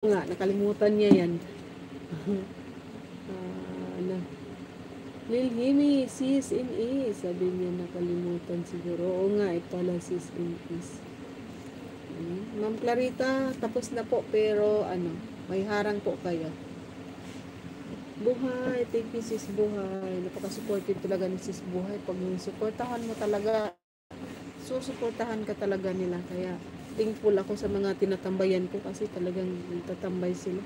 nga, nakalimutan niya yan. Ano, Lilhimi, sis in is. Sabi niya nakalimutan siguro. Oo nga, pala sis in is. Ma'am Clarita, tapos na po pero may harang po kayo. Buhay, thank you sis Buhay. Napaka-supportive talaga ni sis Buhay. Pag suportahan mo talaga, susuportahan ka talaga nila. Kaya thankful ako sa mga tinatambayan ko kasi talagang tatambay sila.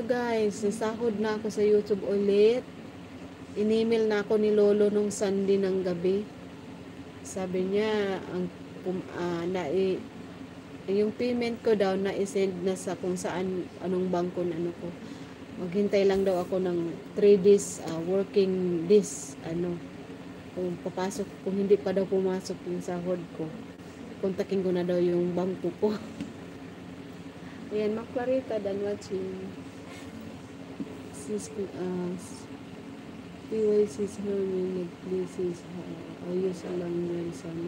Guys, sahod na ako sa YouTube ulit. In-email na ako ni Lolo nung Sunday ng gabi. Sabi niya, yung payment ko daw na i-send na sa kung saan, anong bangko na ko. Maghintay lang daw ako ng 3 days working days, kung papasok, kung hindi pa daw pumasok yung sahod ko, kontakin ko na daw yung bangko ko. Ayan, Ma'am Clarita, done watching. Sis, PYC sa mga nag-places, ayos lang yun sana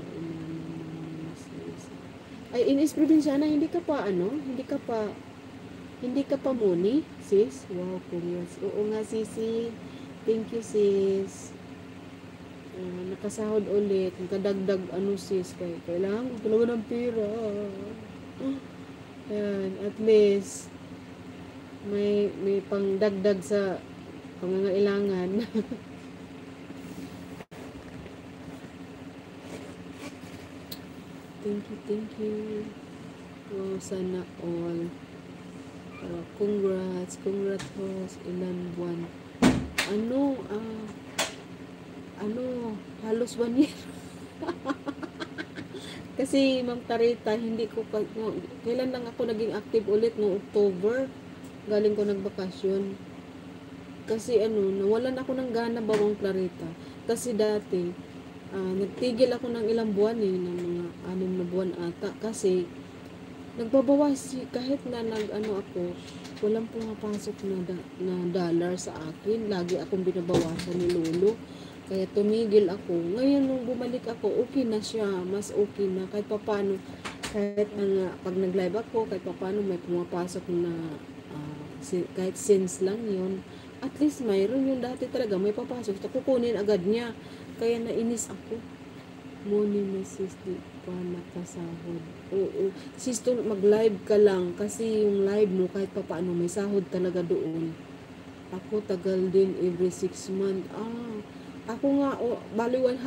ay, Ines Provinciana, hindi ka pa muni, sis? Wow, congrats. Oo nga, sisi. Thank you, sis. Nakasahod ulit. Nakadagdag, sis. Kailangan ko talaga ng pera. Yan, at least, may pangdagdag sa pangangailangan. Thank you. Wow, sana all. Congrats host. Ilan buwan? Halos 1 year. Kasi, Ma'am Tarita, hindi ko pa, kailan lang ako naging active ulit, no October. Galing ko nagbakasyon. Kasi nawalan ako ng gana ba, Ma'am Clarita. Kasi dati, nagtigil ako ng ilang buwan ng mga 6 na buwan ata. Kasi, nagbabawas kahit na ako, walang pumapasok na dollar sa akin. Lagi akong binabawasan ni Lolo. Kaya tumigil ako. Ngayon nung bumalik ako, okay na siya. Mas okay na. Kahit papano, kahit pag nag-live ako, kahit papano may pumapasok na kahit cents lang yun. At least mayroon yung dati talaga. May papasok. Kukunin agad niya. Kaya nainis ako. Morning na sis, di pa nakasahod. Oo. Sis, mag-live ka lang. Kasi yung live mo, kahit pa paano, may sahod talaga doon. Ako, tagal din every 6 months. Ako nga,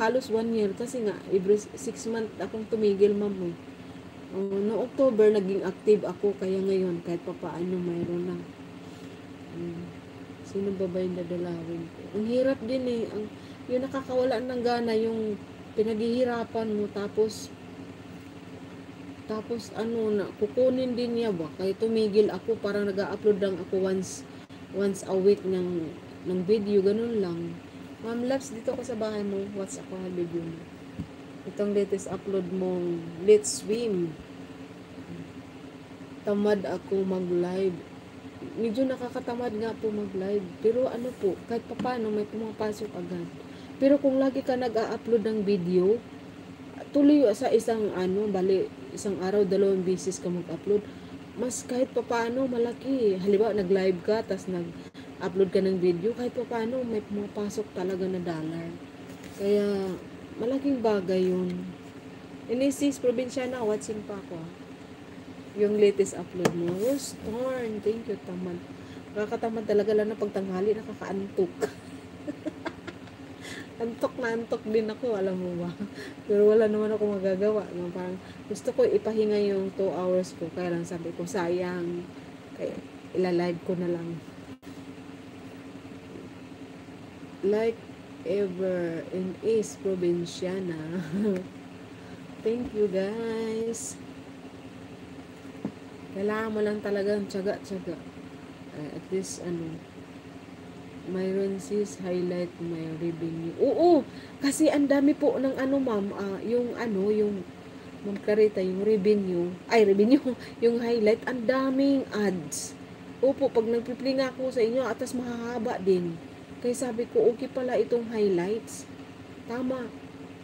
halos 1 year. Kasi nga, every 6 months akong tumigil, ma'am. No October, naging active ako. Kaya ngayon, kahit pa paano, mayroon na. Sino ba yung dadalawin ko? Ang hirap din eh. Yung nakakawala ng gana, yung pinaghihirapan mo, tapos kukunin din niya ba? Kaya tumigil ako, parang nag-upload lang ako once a week ng video, ganun lang. Ma'am Labs, dito ko sa bahay mo, what's ako video mo? Itong latest upload mong Let's Swim. Tamad ako mag-live. Medyo nakakatamad nga po mag-live. Pero po, kahit paano may pumapasok agad. Pero kung lagi ka nag-a-upload ng video, tuloy sa isang araw, 2 beses ka mag-upload, mas kahit paano malaki. Halimbawa, nag-live ka, tas nag-upload ka ng video, kahit paano may pumapasok talaga na dollar. Kaya, malaking bagay yun. Inisis, Provinciana, watching pa ako. Yung latest upload mo. Storm, thank you, tamad. Nakakatamad talaga lang na pagtanghali, nakakaantok. Antok din ako, alam mo ba? Pero wala naman ako magagawa. Parang gusto ko ipahinga yung 2 hours ko. Kaya lang sabi ko, sayang. Kaya ilalive ko na lang. Like ever in East Provinciana. Thank you, guys. Kailangan mo lang talagang tiyaga. At least, mayroon sis, highlight, may revenue. Oo, kasi ang dami po ng ma'am, yung Ma'am Clarita, yung revenue, yung highlight, ang daming ads. Opo, pag nagpipli nga ako sa inyo, atas mahahaba din. Kaya sabi ko, okay pala itong highlights. Tama.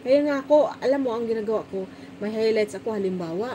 Kaya nga ako, alam mo, ang ginagawa ko, may highlights ako halimbawa